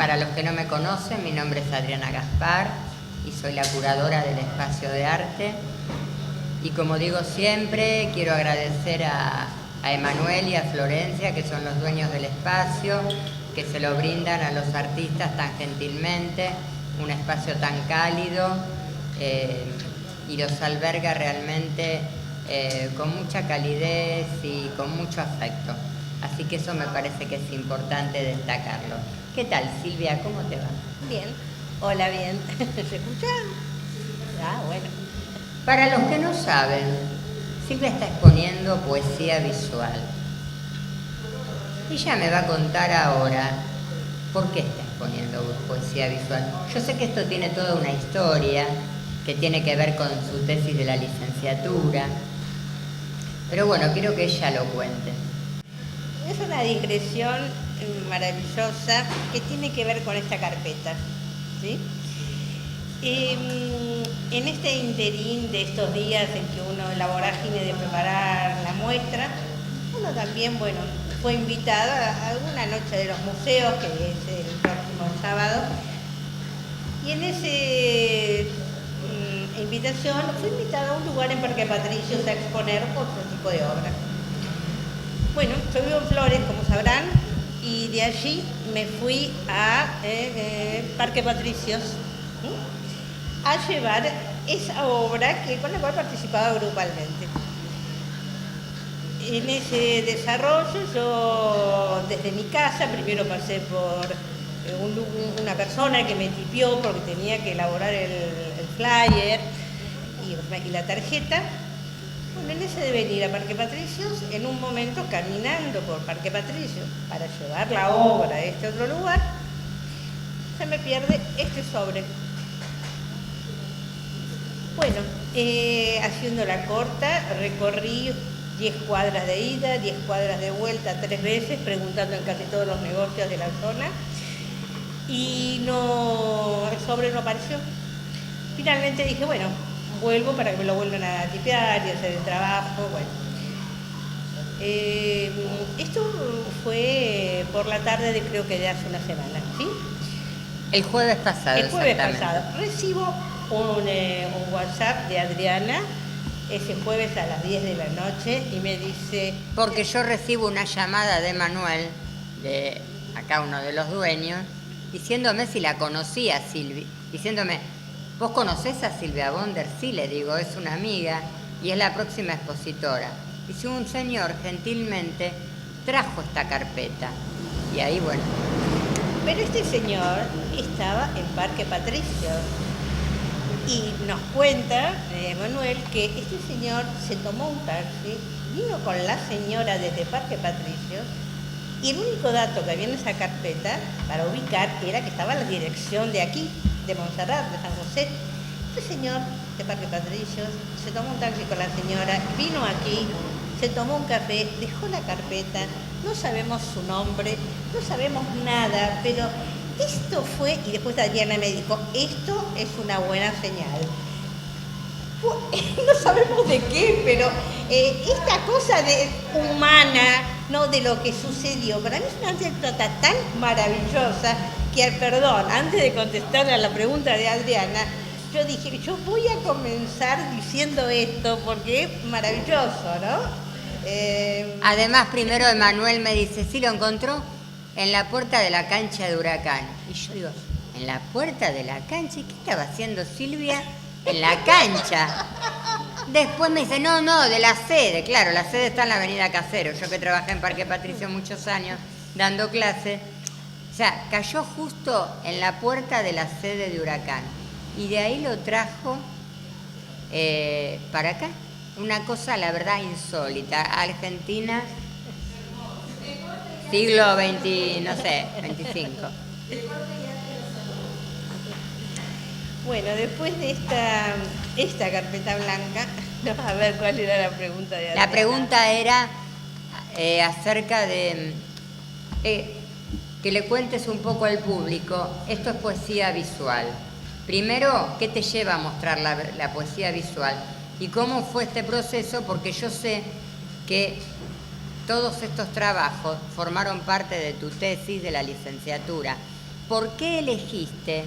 Para los que no me conocen, mi nombre es Adriana Gaspar y soy la curadora del espacio de arte. Y como digo siempre, quiero agradecer a Emanuel y a Florencia, que son los dueños del espacio, que se lo brindan a los artistas tan gentilmente, un espacio tan cálido y los alberga realmente con mucha calidez y con mucho afecto. Así que eso me parece que es importante destacarlo. ¿Qué tal, Silvia? ¿Cómo te va? Bien. Hola, bien. ¿Se escucha? Ah, bueno. Para los que no saben, Silvia está exponiendo poesía visual. Ella me va a contar ahora por qué está exponiendo poesía visual. Yo sé que esto tiene toda una historia que tiene que ver con su tesis de la licenciatura, pero bueno, quiero que ella lo cuente. Es una digresión maravillosa que tiene que ver con esta carpeta, ¿sí? En este interín de estos días en que uno, la vorágine de preparar la muestra, uno también, bueno, fue invitado a alguna noche de los museos, que es el próximo sábado, y en esa invitación fui invitada a un lugar en Parque Patricios a exponer otro tipo de obras. Bueno, yo vivo en Flores, como sabrán, y de allí me fui a Parque Patricios a llevar esa obra con la cual participaba grupalmente. En ese desarrollo yo, desde mi casa, primero pasé por una persona que me tipió porque tenía que elaborar el flyer y la tarjeta. Bueno, en ese de venir a Parque Patricios, en un momento caminando por Parque Patricios para llevar la obra a este otro lugar, se me pierde este sobre. Bueno, haciendo la corta, recorrí 10 cuadras de ida, 10 cuadras de vuelta 3 veces, preguntando en casi todos los negocios de la zona, y el sobre no apareció. Finalmente dije, bueno, vuelvo para que me lo vuelvan a tipear y hacer el trabajo, bueno. Esto fue por la tarde creo que de hace una semana, ¿sí? El jueves pasado. El jueves pasado. Recibo un WhatsApp de Adriana ese jueves a las 10 de la noche y me dice... Porque yo recibo una llamada de Manuel, de acá uno de los dueños, diciéndome si la conocía Silvia, diciéndome... ¿Vos conocés a Silvia Bonder? Sí, le digo, es una amiga y es la próxima expositora. Y si un señor gentilmente trajo esta carpeta. Y ahí, bueno. Pero este señor estaba en Parque Patricios y nos cuenta, Manuel, que este señor se tomó un taxi, vino con la señora desde Parque Patricios y el único dato que había en esa carpeta para ubicar era que estaba la dirección de aquí, de Montserrat, de San José. Este señor de Parque Patricios se tomó un taxi con la señora, vino aquí, se tomó un café, dejó la carpeta, no sabemos su nombre, no sabemos nada, pero esto fue, y después Adriana me dijo, esto es una buena señal. No sabemos de qué, pero esta cosa humana, ¿no?, de lo que sucedió, para mí es una anécdota tan maravillosa que, perdón, antes de contestar a la pregunta de Adriana, yo dije, yo voy a comenzar diciendo esto porque es maravilloso, ¿no? Además, primero Emanuel me dice, ¿sí lo encontró? En la puerta de la cancha de Huracán. Y yo digo, ¿en la puerta de la cancha? ¿Y qué estaba haciendo Silvia en la cancha? Después me dice, no, de la sede. Claro, la sede está en la avenida Casero. Yo que trabajé en Parque Patricio muchos años dando clase. O sea, cayó justo en la puerta de la sede de Huracán. Y de ahí lo trajo para acá. Una cosa, la verdad, insólita. Argentina, siglo XX, no sé, 25. Bueno, después de esta carpeta blanca, no, a ver cuál era la pregunta de Adriana. La pregunta era acerca de que le cuentes un poco al público. Esto es poesía visual. Primero, ¿qué te lleva a mostrar la poesía visual? ¿Y cómo fue este proceso? Porque yo sé que todos estos trabajos formaron parte de tu tesis de la licenciatura. ¿por qué elegiste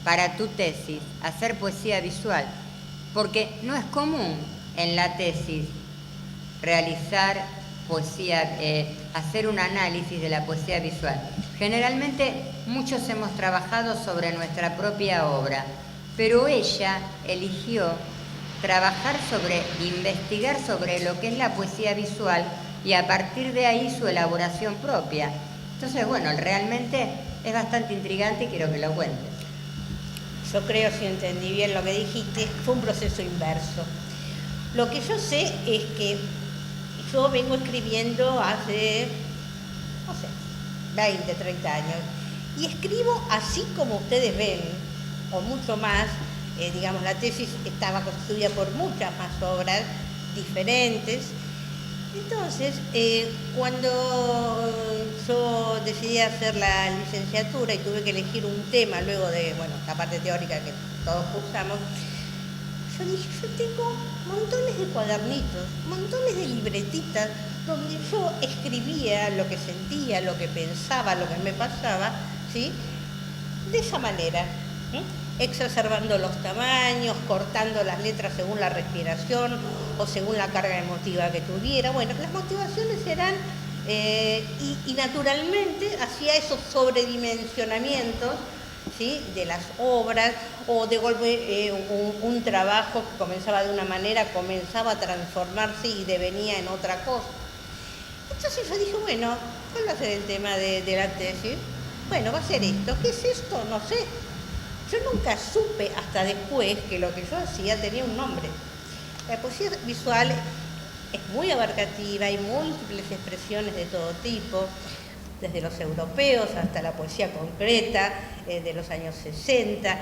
para tu tesis hacer poesía visual? Porque no es común en la tesis realizar poesía, hacer un análisis de la poesía visual. Generalmente muchos hemos trabajado sobre nuestra propia obra, pero ella eligió trabajar investigar sobre lo que es la poesía visual y a partir de ahí su elaboración propia. Entonces, bueno, realmente es bastante intrigante y quiero que lo cuentes. Yo creo, si entendí bien lo que dijiste, fue un proceso inverso. Lo que yo sé es que yo vengo escribiendo hace, no sé, 20, 30 años. Y escribo así como ustedes ven, o mucho más. Digamos, la tesis estaba constituida por muchas más obras diferentes. Entonces, cuando yo decidí hacer la licenciatura y tuve que elegir un tema luego de, bueno, la parte teórica que todos cursamos, yo dije, yo tengo montones de cuadernitos, montones de libretitas donde yo escribía lo que sentía, lo que pensaba, lo que me pasaba, ¿sí? De esa manera, exacerbando los tamaños, cortando las letras según la respiración o según la carga emotiva que tuviera. Bueno, las motivaciones eran, y naturalmente hacía esos sobredimensionamientos, ¿sí?, de las obras, o de golpe un trabajo que comenzaba de una manera, comenzaba a transformarse y devenía en otra cosa. Entonces yo dije, bueno, ¿cuál va a ser el tema de la tesis? Bueno, va a ser esto. ¿Qué es esto? No sé. Yo nunca supe hasta después que lo que yo hacía tenía un nombre. La poesía visual es muy abarcativa, hay múltiples expresiones de todo tipo, desde los europeos hasta la poesía concreta de los años 60,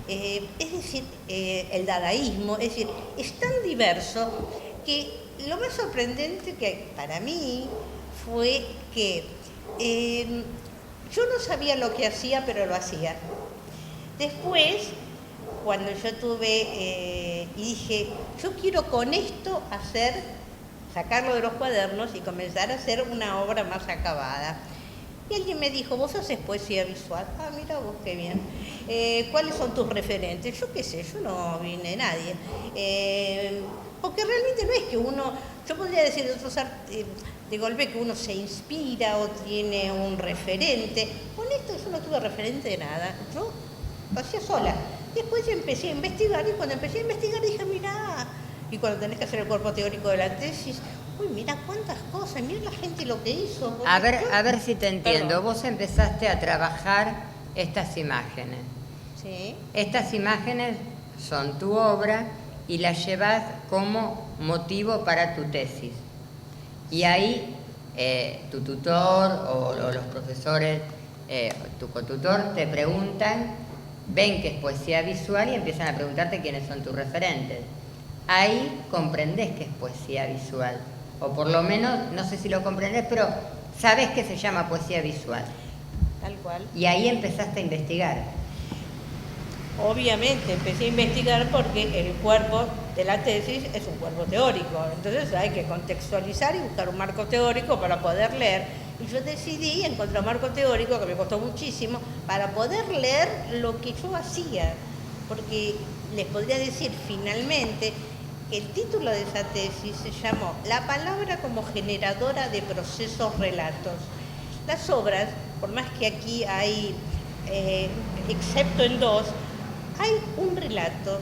es decir, el dadaísmo, es decir, es tan diverso que lo más sorprendente que para mí fue que yo no sabía lo que hacía, pero lo hacía. Después, cuando yo tuve y dije, yo quiero con esto sacarlo de los cuadernos y comenzar a hacer una obra más acabada. Y alguien me dijo, ¿vos haces poesía visual? Ah, mira vos, qué bien. ¿Cuáles son tus referentes? Yo qué sé, yo no vine de nadie. Porque realmente no es que yo podría decir de otros de golpe que uno se inspira o tiene un referente. Con esto yo no tuve referente de nada. Yo lo hacía sola. Después empecé a investigar y cuando empecé a investigar dije, mirá, y cuando tenés que hacer el cuerpo teórico de la tesis, uy, mira cuántas cosas, mira la gente lo que hizo. A ver si te entiendo. Perdón. Vos empezaste a trabajar estas imágenes. Sí. Estas imágenes son tu obra y las llevas como motivo para tu tesis. Y ahí tu tutor o los profesores, tu cotutor te preguntan, ven que es poesía visual y empiezan a preguntarte quiénes son tus referentes. Ahí comprendés que es poesía visual. O por lo menos, no sé si lo comprendés, pero sabés que se llama poesía visual. Tal cual. Y ahí empezaste a investigar. Obviamente empecé a investigar porque el cuerpo de la tesis es un cuerpo teórico. Entonces hay que contextualizar y buscar un marco teórico para poder leer. Y yo decidí encontrar un marco teórico que me costó muchísimo para poder leer lo que yo hacía. Porque les podría decir finalmente que el título de esa tesis se llamó La palabra como generadora de procesos relatos. Las obras, por más que aquí hay, excepto en dos, hay un relato.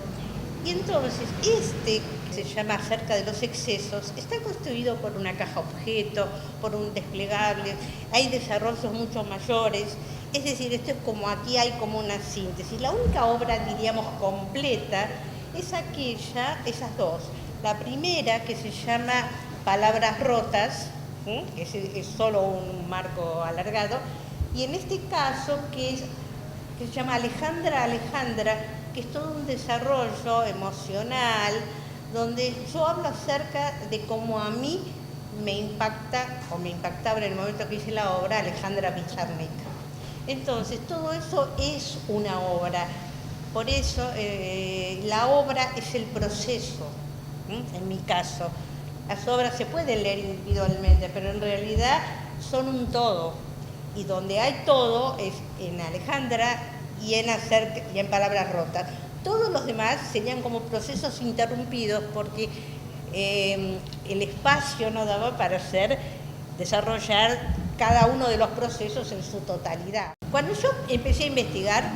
Y entonces que se llama Acerca de los excesos, está constituido por una caja objeto, por un desplegable, hay desarrollos mucho mayores, es decir, esto es como aquí hay como una síntesis. La única obra, diríamos, completa es esas dos. La primera, que se llama Palabras rotas, que es solo un marco alargado, y en este caso que se llama Alejandra, que es todo un desarrollo emocional, donde yo hablo acerca de cómo a mí me impacta, o me impactaba en el momento que hice la obra, Alejandra Pizarnik. Entonces, todo eso es una obra. Por eso, la obra es el proceso, en mi caso. Las obras se pueden leer individualmente, pero en realidad son un todo. Y donde hay todo es en Alejandra y en Palabras Rotas. Todos los demás serían como procesos interrumpidos porque el espacio no daba para desarrollar cada uno de los procesos en su totalidad. Cuando yo empecé a investigar,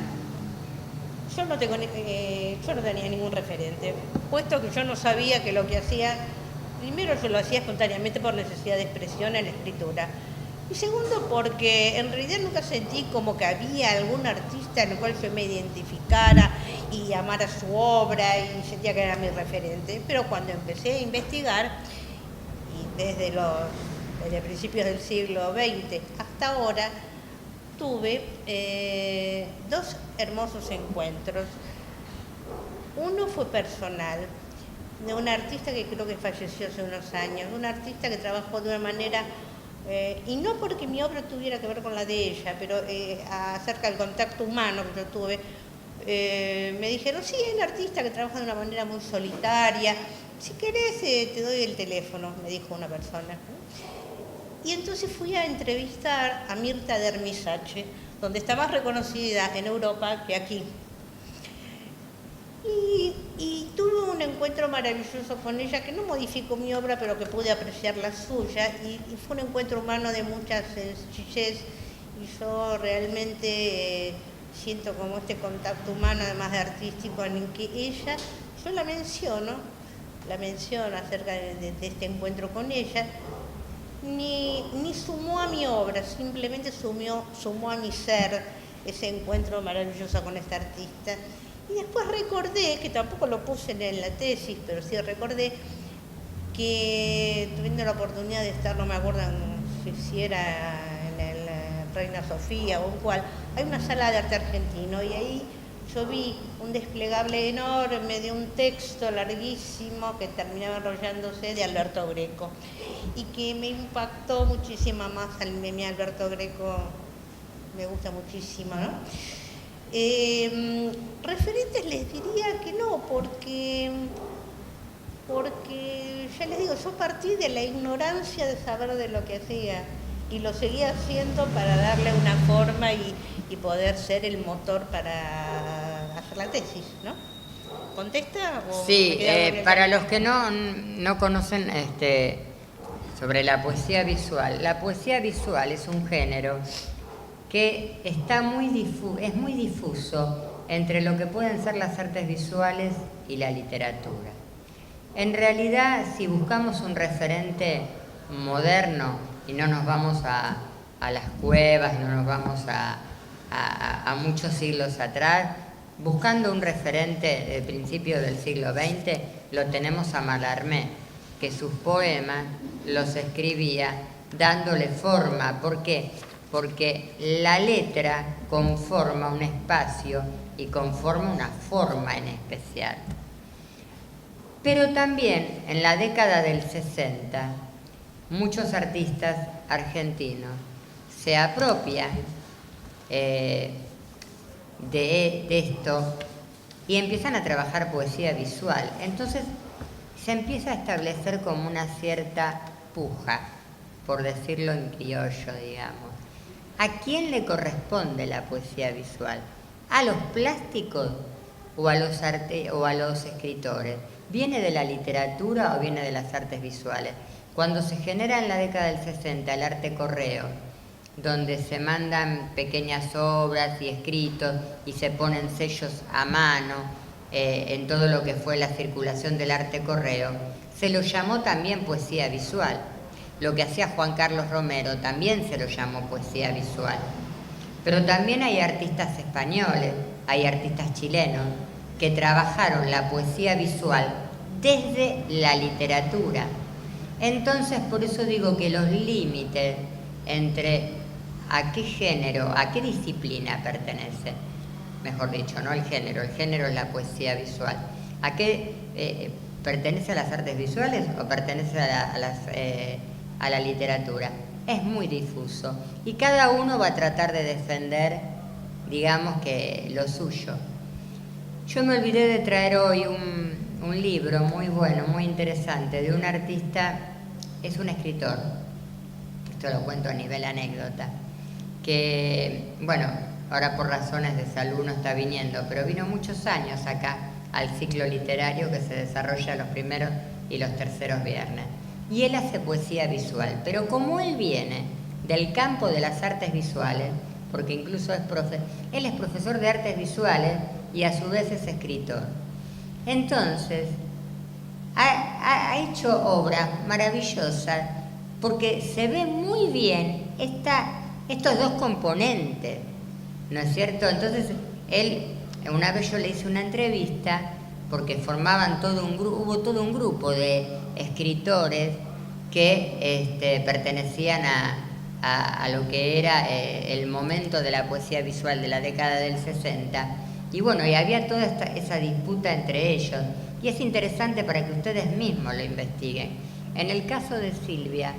yo no tenía ningún referente, puesto que yo no sabía que lo que hacía, primero yo lo hacía espontáneamente por necesidad de expresión en la escritura, y segundo porque en realidad nunca sentí como que había algún artista en el cual yo me identificara y amara su obra y sentía que era mi referente. Pero cuando empecé a investigar, y desde principios del siglo XX hasta ahora, tuve dos hermosos encuentros. Uno fue personal, de una artista que creo que falleció hace unos años, una artista que trabajó de una manera, y no porque mi obra tuviera que ver con la de ella, pero acerca del contacto humano que yo tuve, me dijeron, sí, es un artista que trabaja de una manera muy solitaria, si querés te doy el teléfono, me dijo una persona. Y entonces fui a entrevistar a Mirta Dermisache, donde está más reconocida en Europa que aquí. Y tuve un encuentro maravilloso con ella, que no modificó mi obra, pero que pude apreciar la suya, y fue un encuentro humano de mucha sencillez, y yo realmente siento como este contacto humano, además de artístico, en que ella, yo la menciono acerca de este encuentro con ella, ni sumó a mi obra, simplemente sumó a mi ser ese encuentro maravilloso con esta artista. Y después recordé, que tampoco lo puse en la tesis, pero sí recordé que teniendo la oportunidad de estar, no me acuerdo si era en el Reina Sofía o en cuál, hay una sala de arte argentino y ahí yo vi un desplegable enorme de un texto larguísimo que terminaba enrollándose de Alberto Greco y que me impactó muchísimo más. A mí Alberto Greco me gusta muchísimo, ¿no? Referentes les diría que no, porque ya les digo, yo partí de la ignorancia de saber de lo que hacía y lo seguía haciendo para darle una forma y poder ser el motor para hacer la tesis, ¿no? ¿Contesta? Sí, para los que no conocen sobre la poesía visual es un género que es muy difuso entre lo que pueden ser las artes visuales y la literatura. En realidad, si buscamos un referente moderno y no nos vamos a las cuevas, no nos vamos a muchos siglos atrás, buscando un referente del principio del siglo XX, lo tenemos a Mallarmé, que sus poemas los escribía dándole forma. ¿Por qué? Porque la letra conforma un espacio y conforma una forma en especial. Pero también en la década del 60, muchos artistas argentinos se apropian de esto y empiezan a trabajar poesía visual. Entonces se empieza a establecer como una cierta puja, por decirlo en criollo, digamos. ¿A quién le corresponde la poesía visual? ¿A los plásticos o a los escritores? ¿Viene de la literatura o viene de las artes visuales? Cuando se genera en la década del 60 el arte correo, donde se mandan pequeñas obras y escritos y se ponen sellos a mano en todo lo que fue la circulación del arte correo, se lo llamó también poesía visual. Lo que hacía Juan Carlos Romero también se lo llamó poesía visual. Pero también hay artistas españoles, hay artistas chilenos que trabajaron la poesía visual desde la literatura. Entonces, por eso digo que los límites entre a qué género, a qué disciplina pertenece, mejor dicho, no el género es la poesía visual. ¿A qué pertenece a las artes visuales o pertenece a la literatura? Es muy difuso y cada uno va a tratar de defender, digamos, que lo suyo. Yo me olvidé de traer hoy un libro muy bueno, muy interesante, de un artista, es un escritor, esto lo cuento a nivel anécdota, que, bueno, ahora por razones de salud no está viniendo, pero vino muchos años acá al ciclo literario que se desarrolla los primeros y los terceros viernes. Y él hace poesía visual, pero como él viene del campo de las artes visuales, porque incluso él es profesor de artes visuales y a su vez es escritor. Entonces, ha hecho obras maravillosas porque se ve muy bien estos dos componentes, ¿no es cierto? Entonces, una vez yo le hice una entrevista porque formaban hubo todo un grupo de escritores que pertenecían a lo que era el momento de la poesía visual de la década del 60. Y bueno, y había toda esa disputa entre ellos. Y es interesante para que ustedes mismos lo investiguen. En el caso de Silvia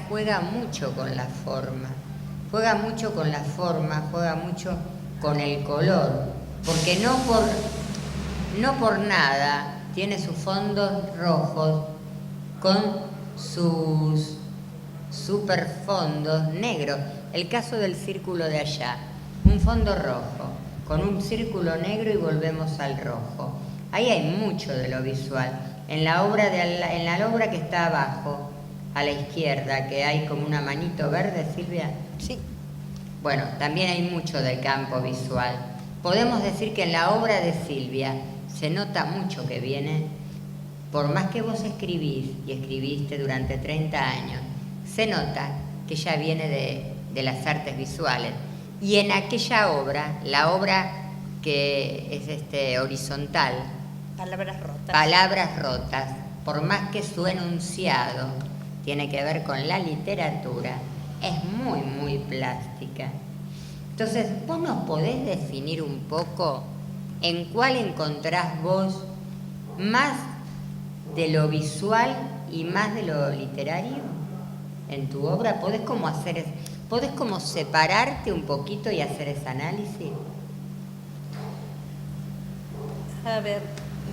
juega mucho con la forma. Juega mucho con la forma, juega mucho con el color. Porque no por nada tiene sus fondos rojos con sus superfondos negros. El caso del círculo de allá, un fondo rojo con un círculo negro y volvemos al rojo. Ahí hay mucho de lo visual. En la obra que está abajo, a la izquierda, que hay como una manito verde, Silvia. Sí. Bueno, también hay mucho del campo visual. Podemos decir que en la obra de Silvia se nota mucho que viene, por más que vos escribís y escribiste durante 30 años, se nota que ya viene de las artes visuales. Y en aquella obra, la obra que es horizontal, Palabras rotas, por más que su enunciado tiene que ver con la literatura, es muy, muy plástica. Entonces, ¿vos nos podés definir un poco en cuál encontrás vos más de lo visual y más de lo literario en tu obra? ¿Podés como separarte un poquito y hacer ese análisis? A ver,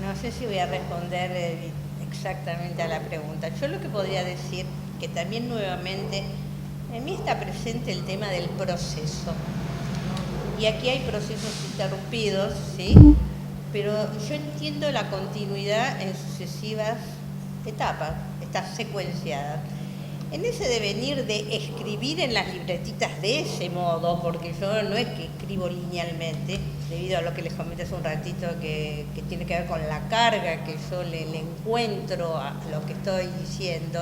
no sé si voy a responder exactamente a la pregunta. Yo lo que podría decir, que también nuevamente en mí está presente el tema del proceso. Y aquí hay procesos interrumpidos, ¿sí? Pero yo entiendo la continuidad en sucesivas etapas, está secuenciada. En ese devenir de escribir en las libretitas de ese modo, porque yo no es que escribo linealmente, debido a lo que les comenté hace un ratito, que tiene que ver con la carga que yo le encuentro a lo que estoy diciendo,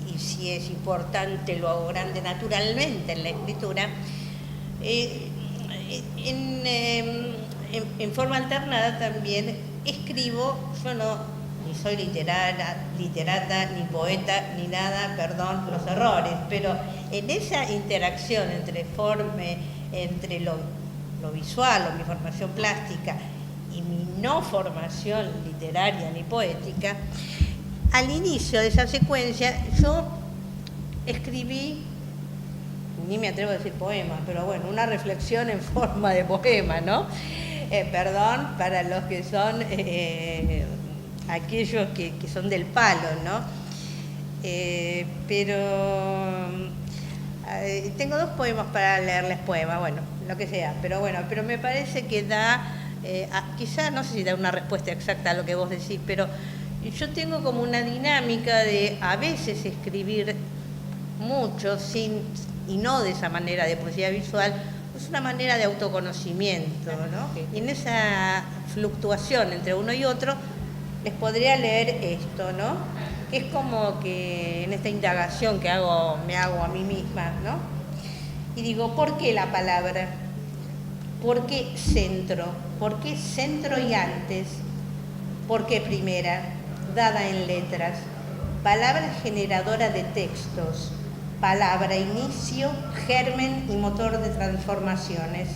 y si es importante lo hago grande naturalmente en la escritura. En forma alternada también escribo, yo no ni soy literata, ni poeta, ni nada, perdón los errores, pero en esa interacción entre lo visual o mi formación plástica y mi no formación literaria ni poética, al inicio de esa secuencia yo escribí, ni me atrevo a decir poema, pero bueno, una reflexión en forma de poema, ¿no? Perdón para los que son aquellos que son del palo, ¿no? Pero tengo 2 poemas para leerles poemas, bueno, lo que sea, pero bueno, pero me parece que da, quizás no sé si da una respuesta exacta a lo que vos decís, pero yo tengo como una dinámica de a veces escribir mucho y no de esa manera de poesía visual, es una manera de autoconocimiento, ¿no? Y en esa fluctuación entre uno y otro les podría leer esto, ¿no? Que es como que en esta indagación que me hago a mí misma, ¿no? Y digo, ¿por qué la palabra? ¿Por qué centro? ¿Por qué centro y antes? ¿Por qué primera? Dada en letras. Palabra generadora de textos. Palabra inicio, germen y motor de transformaciones.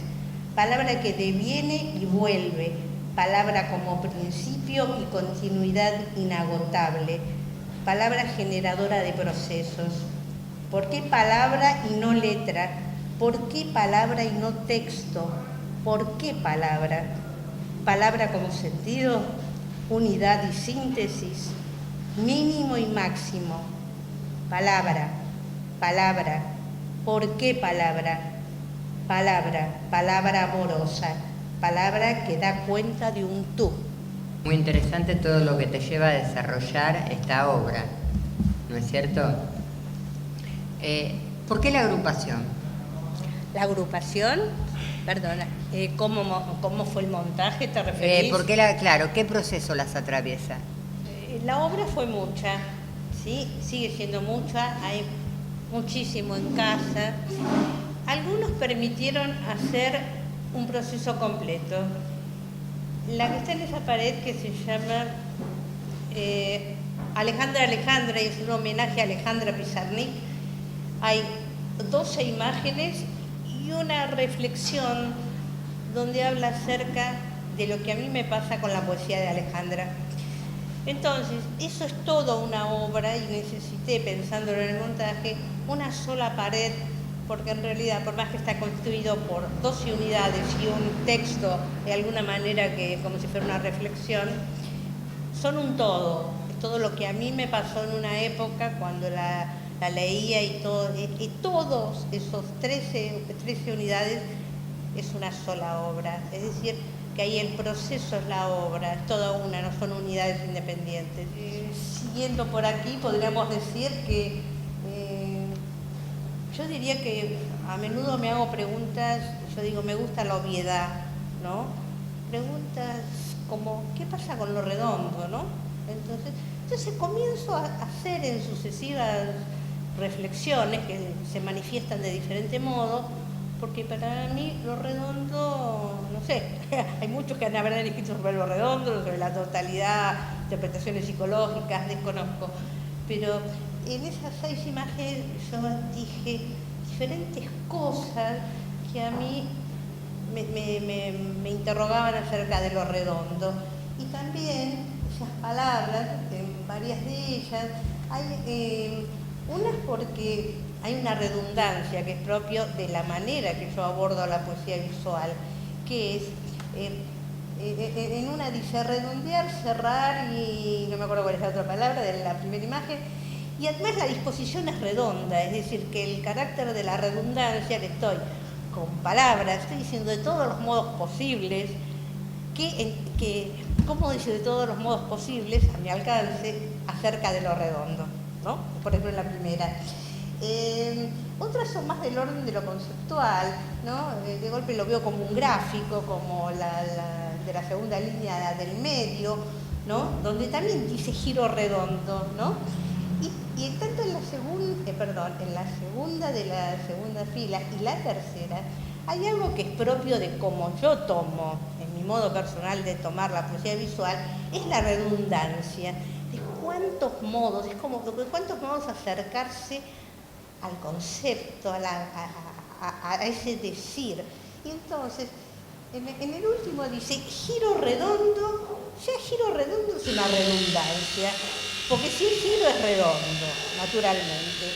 Palabra que deviene y vuelve. Palabra como principio y continuidad inagotable. Palabra generadora de procesos. ¿Por qué palabra y no letra? ¿Por qué palabra y no texto? ¿Por qué palabra? Palabra como sentido, unidad y síntesis, mínimo y máximo. Palabra, palabra, ¿Por qué palabra? Palabra amorosa, palabra que da cuenta de un tú. Muy interesante todo lo que te lleva a desarrollar esta obra, ¿no es cierto? ¿Por qué la agrupación? La agrupación, perdona, ¿cómo fue el montaje? ¿Te referís? Claro, ¿qué proceso las atraviesa? La obra fue mucha, ¿sí? Sigue siendo mucha, hay muchísimo en casa. Algunos permitieron hacer un proceso completo. La que está en esa pared, que se llama Alejandra, y es un homenaje a Alejandra Pizarnik, hay 12 imágenes y una reflexión donde habla acerca de lo que a mí me pasa con la poesía de Alejandra. Entonces, eso es toda una obra y necesité, pensándolo en el montaje, una sola pared, porque en realidad, por más que está construido por 12 unidades y un texto, de alguna manera que como si fuera una reflexión, son un todo. Es todo lo que a mí me pasó en una época cuando la leía y todos esos 13 unidades es una sola obra. Es decir, que ahí el proceso es la obra, es toda una, no son unidades independientes. Siguiendo por aquí, podríamos decir que yo diría que a menudo me hago preguntas, yo digo, me gusta la obviedad, ¿no? Preguntas como, ¿qué pasa con lo redondo, no? Entonces comienzo a hacer en sucesivas reflexiones que se manifiestan de diferente modo, porque para mí lo redondo, no sé, hay muchos que habrán escrito sobre lo redondo, sobre la totalidad, interpretaciones psicológicas, desconozco, pero en esas 6 imágenes yo dije diferentes cosas que a mí me interrogaban acerca de lo redondo. Y también esas palabras, en varias de ellas, hay unas porque hay una redundancia que es propio de la manera que yo abordo la poesía visual, que es, en una dice redondear, cerrar y no me acuerdo cuál es la otra palabra de la primera imagen, y además la disposición es redonda, es decir, que el carácter de la redundancia que estoy con palabras, estoy diciendo de todos los modos posibles, ¿cómo decir de todos los modos posibles a mi alcance acerca de lo redondo? ¿No? Por ejemplo, en la primera. Otras son más del orden de lo conceptual, ¿no? De golpe lo veo como un gráfico, como de la segunda línea del medio, ¿no? Donde también dice giro redondo, ¿no? Y tanto en la segunda de la segunda fila y la tercera, hay algo que es propio de cómo yo tomo, en mi modo personal de tomar la poesía visual, es la redundancia. De cuántos modos, es como de cuántos modos acercarse al concepto, a ese decir. Y entonces, en el último dice, giro redondo, ya giro redondo es una redundancia, porque si es giro es redondo, naturalmente.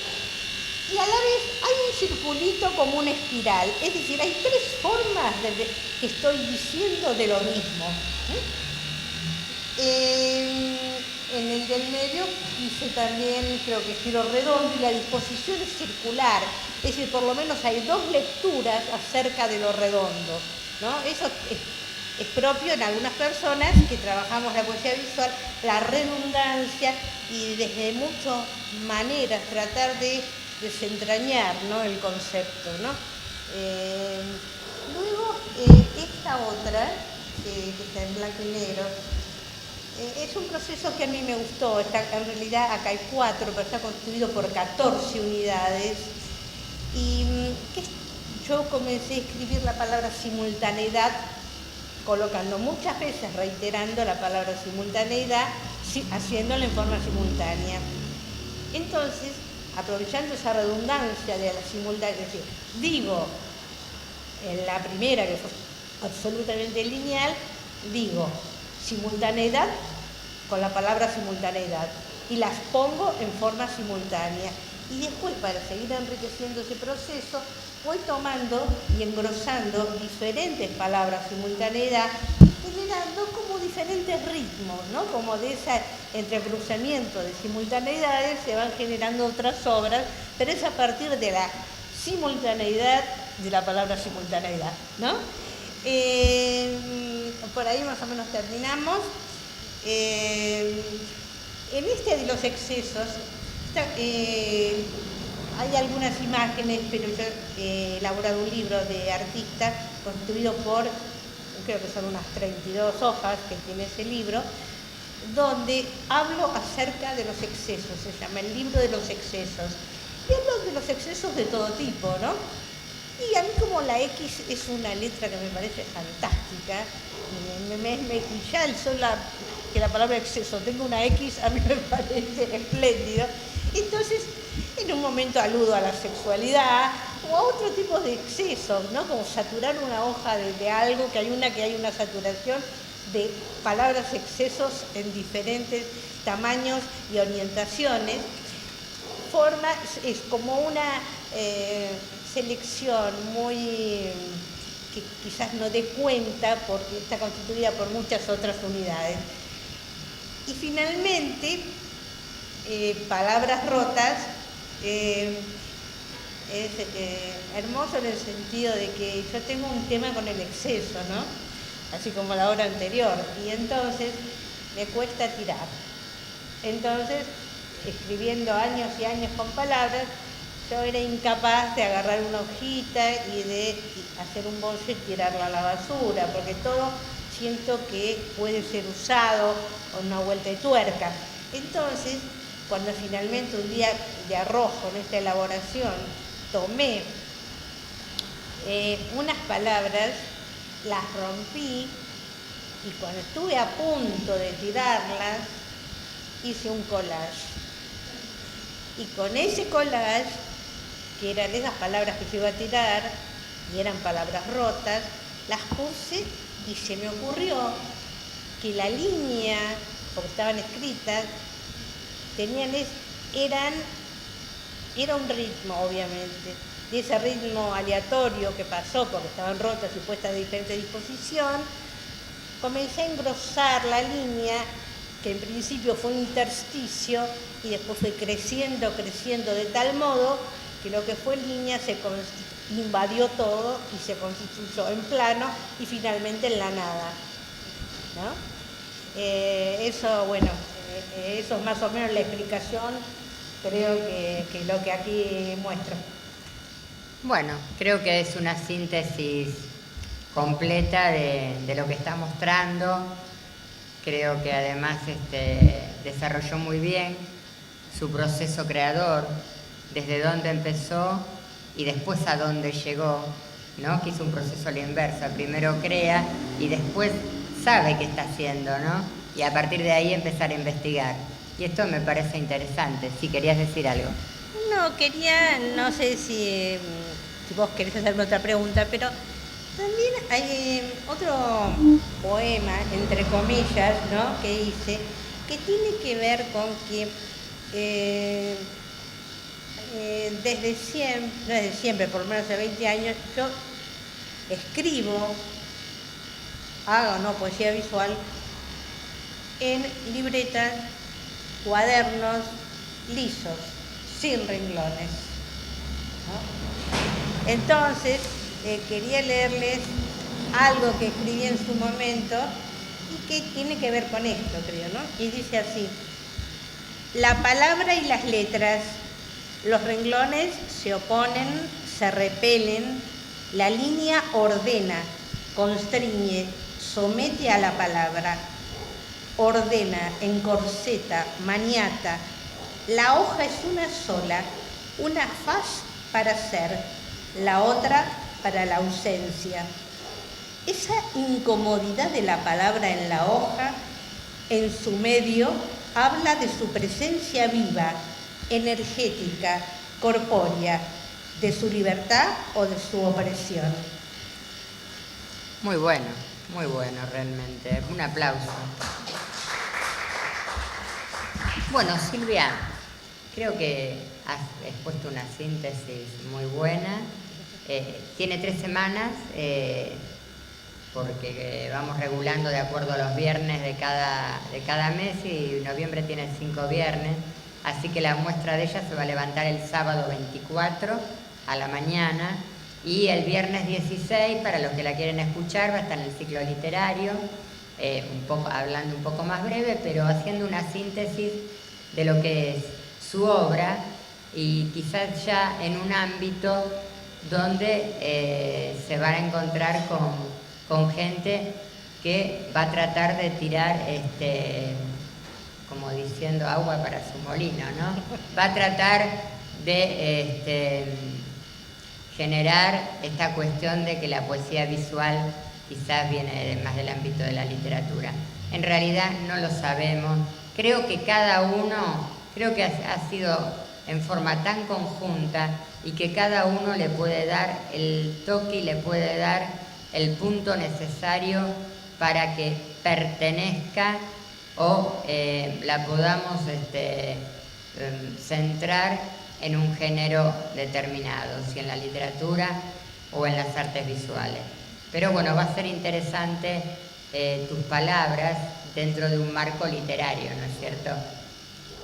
Y a la vez hay un circulito como una espiral, es decir, hay 3 formas que estoy diciendo de lo mismo. En el del medio dice también, creo que giro redondo, y la disposición es circular, es decir, por lo menos hay 2 lecturas acerca de lo redondo, ¿no? Eso es propio en algunas personas que trabajamos la poesía visual, la redundancia, y desde muchas maneras tratar de desentrañar, ¿no?, el concepto, ¿no? Luego, esta otra, que está en blanco y negro, es un proceso que a mí me gustó. En realidad acá hay 4, pero está construido por 14 unidades. Y yo comencé a escribir la palabra simultaneidad, colocando muchas veces, reiterando la palabra simultaneidad, haciéndola en forma simultánea. Entonces, aprovechando esa redundancia de la simultaneidad, es decir, digo, en la primera, que fue absolutamente lineal, digo simultaneidad con la palabra simultaneidad y las pongo en forma simultánea. Y después, para seguir enriqueciendo ese proceso, voy tomando y engrosando diferentes palabras simultaneidad, generando como diferentes ritmos, ¿no? Como de ese entrecruzamiento de simultaneidades se van generando otras obras, pero es a partir de la simultaneidad de la palabra simultaneidad, ¿no? Por ahí más o menos terminamos. En este de los excesos hay algunas imágenes, pero yo he elaborado un libro de artista construido por, creo que son unas 32 hojas que tiene ese libro, donde hablo acerca de los excesos, se llama el libro de los excesos. Y hablo de los excesos de todo tipo, ¿no? Y a mí como la X es una letra que me parece fantástica, y ya el solo que la palabra exceso tenga una X a mí me parece espléndido. Entonces, en un momento aludo a la sexualidad o a otro tipo de excesos, ¿no? Como saturar una hoja de algo, que hay una saturación de palabras excesos en diferentes tamaños y orientaciones. Es como una selección muy que quizás no dé cuenta porque está constituida por muchas otras unidades. Y finalmente, palabras rotas es hermoso en el sentido de que yo tengo un tema con el exceso, ¿no? Así como la hora anterior, y entonces me cuesta tirar. Entonces, escribiendo años y años con palabras, yo era incapaz de agarrar una hojita y de hacer un bollo y tirarla a la basura, porque todo siento que puede ser usado con una vuelta de tuerca. Entonces, cuando finalmente un día de arrojo en esta elaboración tomé unas palabras, las rompí y cuando estuve a punto de tirarlas, hice un collage. Y con ese collage, que eran esas palabras que yo iba a tirar, y eran palabras rotas, las puse y se me ocurrió que la línea, porque estaban escritas, era un ritmo, obviamente, de ese ritmo aleatorio que pasó, porque estaban rotas y puestas de diferente disposición, comencé a engrosar la línea, que en principio fue un intersticio, y después fue creciendo de tal modo que lo que fue línea se invadió todo y se constituyó en plano y finalmente en la nada, ¿no? Eso es más o menos la explicación, creo que lo que aquí muestro. Bueno, creo que es una síntesis completa de lo que está mostrando. Creo que además desarrolló muy bien su proceso creador, desde dónde empezó y después a dónde llegó, ¿no? Que hizo un proceso a la inversa. Primero crea y después sabe qué está haciendo, ¿no? Y a partir de ahí empezar a investigar. Y esto me parece interesante. Si querías decir algo. No sé si vos querés hacerme otra pregunta, pero también hay otro poema, entre comillas, ¿no?, que hice, que tiene que ver con que desde siempre, por lo menos hace 20 años, yo escribo, hago poesía visual en libretas, cuadernos lisos, sin renglones, ¿no? Entonces, quería leerles algo que escribí en su momento y que tiene que ver con esto, creo, ¿no? Y dice así: la palabra y las letras, los renglones se oponen, se repelen, la línea ordena, constriñe, somete a la palabra, ordena, encorseta, maniata. La hoja es una sola, una faz para ser, la otra para la ausencia. Esa incomodidad de la palabra en la hoja, en su medio, habla de su presencia viva, energética, corpórea, de su libertad o de su opresión. Muy bueno realmente. Un aplauso. Bueno, Silvia, creo que has expuesto una síntesis muy buena. Tiene 3 semanas, porque vamos regulando de acuerdo a los viernes de cada mes, y noviembre tiene 5 viernes, así que la muestra de ella se va a levantar el sábado 24 a la mañana. Y el viernes 16, para los que la quieren escuchar, va a estar en el ciclo literario, hablando un poco más breve, pero haciendo una síntesis de lo que es su obra y quizás ya en un ámbito donde se van a encontrar con gente que va a tratar de tirar, como diciendo, agua para su molino, ¿no? Va a tratar de generar esta cuestión de que la poesía visual quizás viene más del ámbito de la literatura. En realidad no lo sabemos. Creo que cada uno, ha sido en forma tan conjunta y que cada uno le puede dar el toque y le puede dar el punto necesario para que pertenezca o la podamos centrar en un género determinado, si en la literatura o en las artes visuales. Pero bueno, va a ser interesante tus palabras dentro de un marco literario, ¿no es cierto?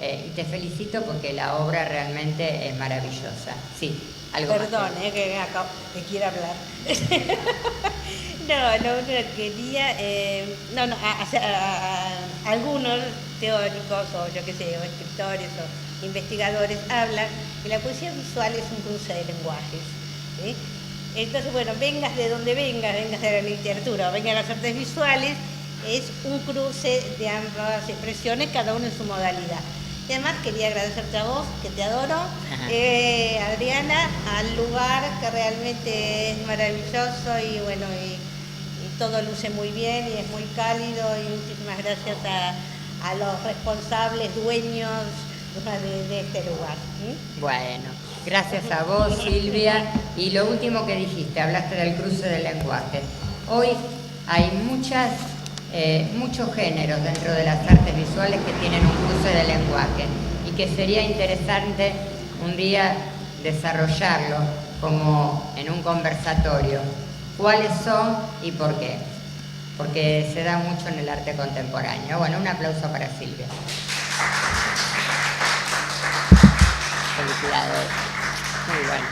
Y te felicito porque la obra realmente es maravillosa. Sí, algo Perdón, más que quiero hablar. No quería, algunos teóricos o yo qué sé, o escritores o investigadores hablan que la poesía visual es un cruce de lenguajes, ¿sí? Entonces, bueno, vengas de donde vengas de la literatura o vengas de las artes visuales, es un cruce de ambas expresiones, cada uno en su modalidad. Y además quería agradecerte a vos, que te adoro, Adriana, al lugar que realmente es maravilloso y bueno, y todo luce muy bien y es muy cálido, y muchísimas gracias a los responsables, dueños de este lugar. Bueno, gracias a vos, Silvia. Y lo último que dijiste, hablaste del cruce del lenguaje. Hoy hay muchos géneros dentro de las artes visuales que tienen un cruce de lenguaje y que sería interesante un día desarrollarlo como en un conversatorio. ¿Cuáles son y por qué? Porque se da mucho en el arte contemporáneo. Bueno, un aplauso para Silvia. Felicidades. Muy bueno.